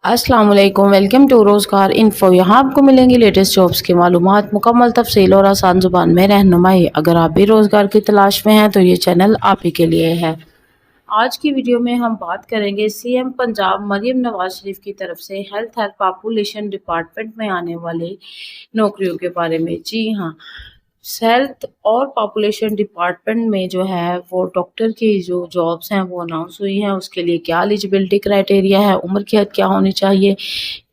अस्सलाम वालेकुम, welcome to रोज़गार इन्फो। यहाँ आपको मिलेंगी लेटेस्ट जॉब्स की मालूमात, मुकम्मल तफसील और आसान ज़ुबान में रहनुमाई। अगर आप भी रोज़गार की तलाश में हैं तो ये चैनल आप ही के लिए है। आज की वीडियो में हम बात करेंगे सीएम पंजाब मरियम नवाज शरीफ की तरफ से हेल्थ एंड पॉपुलेशन डिपार्टमेंट में आने वाले नौकरियों के बारे में। जी हाँ, हेल्थ और पॉपुलेशन डिपार्टमेंट में जो है वो डॉक्टर की जो जॉब्स हैं वो अनाउंस हुई हैं। उसके लिए क्या एलिजिबिलिटी क्राइटेरिया है, उम्र की हद क्या होनी चाहिए,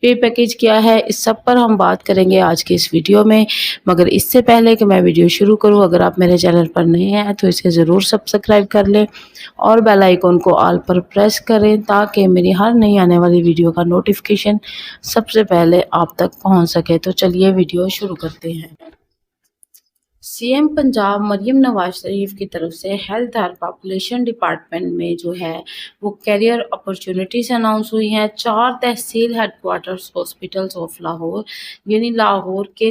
पे पैकेज क्या है, इस सब पर हम बात करेंगे आज की इस वीडियो में। मगर इससे पहले कि मैं वीडियो शुरू करूं, अगर आप मेरे चैनल पर नए हैं तो इसे ज़रूर सब्सक्राइब कर लें और बेल आइकन को ऑल पर प्रेस करें ताकि मेरी हर नई आने वाली वीडियो का नोटिफिकेशन सबसे पहले आप तक पहुंच सके। तो चलिए वीडियो शुरू करते हैं। सीएम पंजाब मरियम नवाज शरीफ की तरफ से हेल्थ और पॉपुलेशन डिपार्टमेंट में जो है वो कैरियर अपॉर्चुनिटीज अनाउंस हुई हैं। 4 तहसील हेडक्वार्टर्स हॉस्पिटल्स ऑफ लाहौर, यानी लाहौर की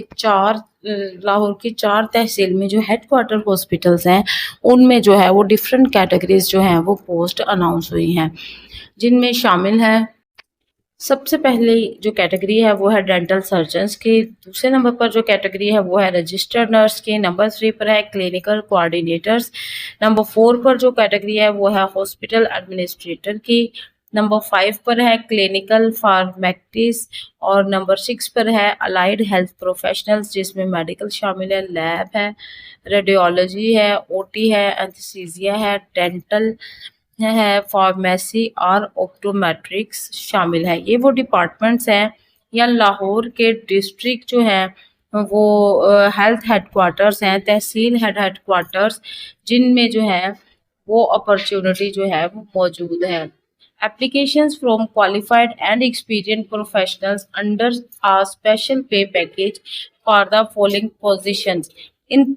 4 तहसील में जो हेडक्वार्टर हॉस्पिटल्स हैं उनमें जो है वो डिफरेंट कैटेगरीज जो हैं वो पोस्ट अनाउंस हुई हैं, जिनमें शामिल हैं सबसे पहले जो कैटेगरी है वो है डेंटल सर्जन्स की। दूसरे नंबर पर जो कैटेगरी है वो है रजिस्टर्ड नर्स की। नंबर 3 पर है क्लिनिकल कोऑर्डिनेटर्स। नंबर 4 पर जो कैटेगरी है वो है हॉस्पिटल एडमिनिस्ट्रेटर की। नंबर 5 पर है क्लिनिकल फार्मेटिस्ट और नंबर 6 पर है अलाइड हेल्थ प्रोफेशनल्स, जिसमें मेडिकल शामिल है, लैब है, रेडियोलॉजी है, ओटी है, एनेस्थीसिया है, डेंटल है, फार्मेसी और ऑप्टोमेट्रिक्स शामिल है। ये वो डिपार्टमेंट्स हैं या लाहौर के डिस्ट्रिक्ट जो है वो हेल्थ हेडक्वार्टर्स हैं, तहसील हेडक्वार्टर्स, जिनमें जो है वो अपॉर्चुनिटी जो है वो मौजूद है। Applications from qualified and experienced professionals under a special pay package for the following positions। इन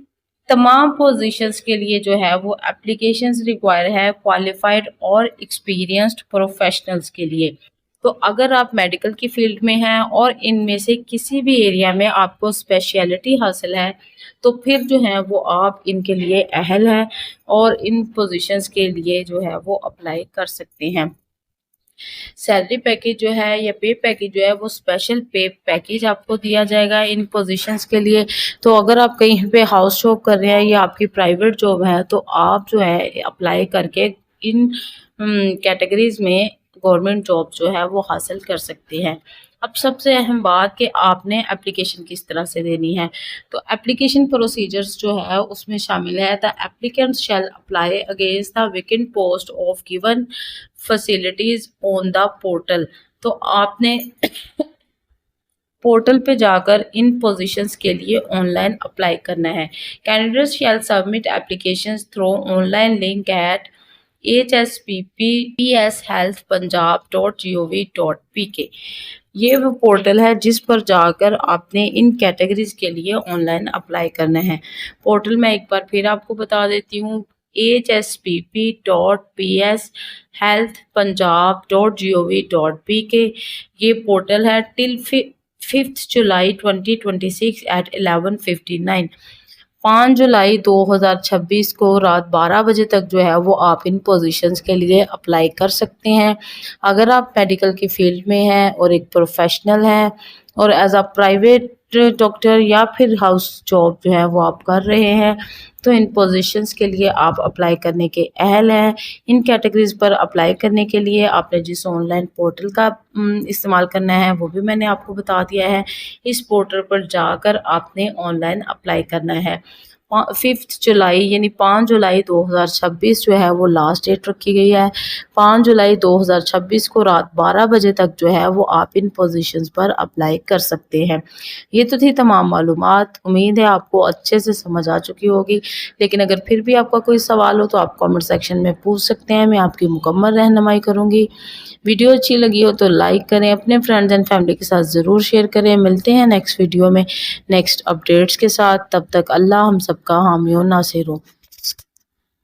तमाम पोजीशंस के लिए जो है वो एप्लीकेशंस रिक्वायर है क्वालिफाइड और एक्सपीरियंस्ड प्रोफेशनल्स के लिए। तो अगर आप मेडिकल की फील्ड में हैं और इनमें से किसी भी एरिया में आपको स्पेशलिटी हासिल है तो फिर जो है वो आप इनके लिए अहल हैं और इन पोजीशंस के लिए जो है वो अप्लाई कर सकते हैं। सैलरी पैकेज जो है या पे पैकेज जो है वो स्पेशल पे पैकेज आपको दिया जाएगा इन पोजीशंस के लिए। तो अगर आप कहीं पे हाउस जॉब कर रहे हैं या आपकी प्राइवेट जॉब है तो आप जो है अप्लाई करके इन कैटेगरीज में गवर्नमेंट जॉब जो है वो हासिल कर सकते हैं। अब सबसे अहम बात कि आपने एप्लीकेशन किस तरह से देनी है। तो एप्लीकेशन प्रोसीजर्स जो है उसमें शामिल है the applicant shall apply against the vacant post of given facilities on the portal. तो आपने पोर्टल पे जाकर इन पोजीशंस के लिए ऑनलाइन अप्लाई करना है। Candidates shall submit applications through online link at hsppshealthpunjab.gov.pk। ये वो पोर्टल है जिस पर जाकर आपने इन कैटेगरीज के लिए ऑनलाइन अप्लाई करना है। पोर्टल मैं एक बार फिर आपको बता देती हूँ, hspp.pshealthpunjab.gov.pk। ये पोर्टल है टिल 5 जुलाई 2026 एट 11:59। 5 जुलाई 2026 को रात 12 बजे तक जो है वो आप इन पोजीशंस के लिए अप्लाई कर सकते हैं। अगर आप मेडिकल की फील्ड में हैं और एक प्रोफेशनल हैं और एज अ प्राइवेट डॉक्टर या फिर हाउस जॉब जो है वो आप कर रहे हैं तो इन पोजीशंस के लिए आप अप्लाई करने के अहल हैं। इन कैटेगरीज पर अप्लाई करने के लिए आपने जिस ऑनलाइन पोर्टल का इस्तेमाल करना है वो भी मैंने आपको बता दिया है। इस पोर्टल पर जाकर आपने ऑनलाइन अप्लाई करना है। 5 जुलाई यानी 5 जुलाई 2026 जो है वो लास्ट डेट रखी गई है। 5 जुलाई 2026 को रात 12 बजे तक जो है वो आप इन पोजीशंस पर अप्लाई कर सकते हैं। ये तो थी तमाम मालूमात, उम्मीद है आपको अच्छे से समझ आ चुकी होगी। लेकिन अगर फिर भी आपका कोई सवाल हो तो आप कमेंट सेक्शन में पूछ सकते हैं, मैं आपकी मुकम्मल रहनुमाई करूँगी। वीडियो अच्छी लगी हो तो लाइक करें, अपने फ्रेंड्स एंड फैमिली के साथ ज़रूर शेयर करें। मिलते हैं नेक्स्ट वीडियो में नेक्स्ट अपडेट्स के साथ। तब तक अल्लाह हम सबका हामी और नासिर हो।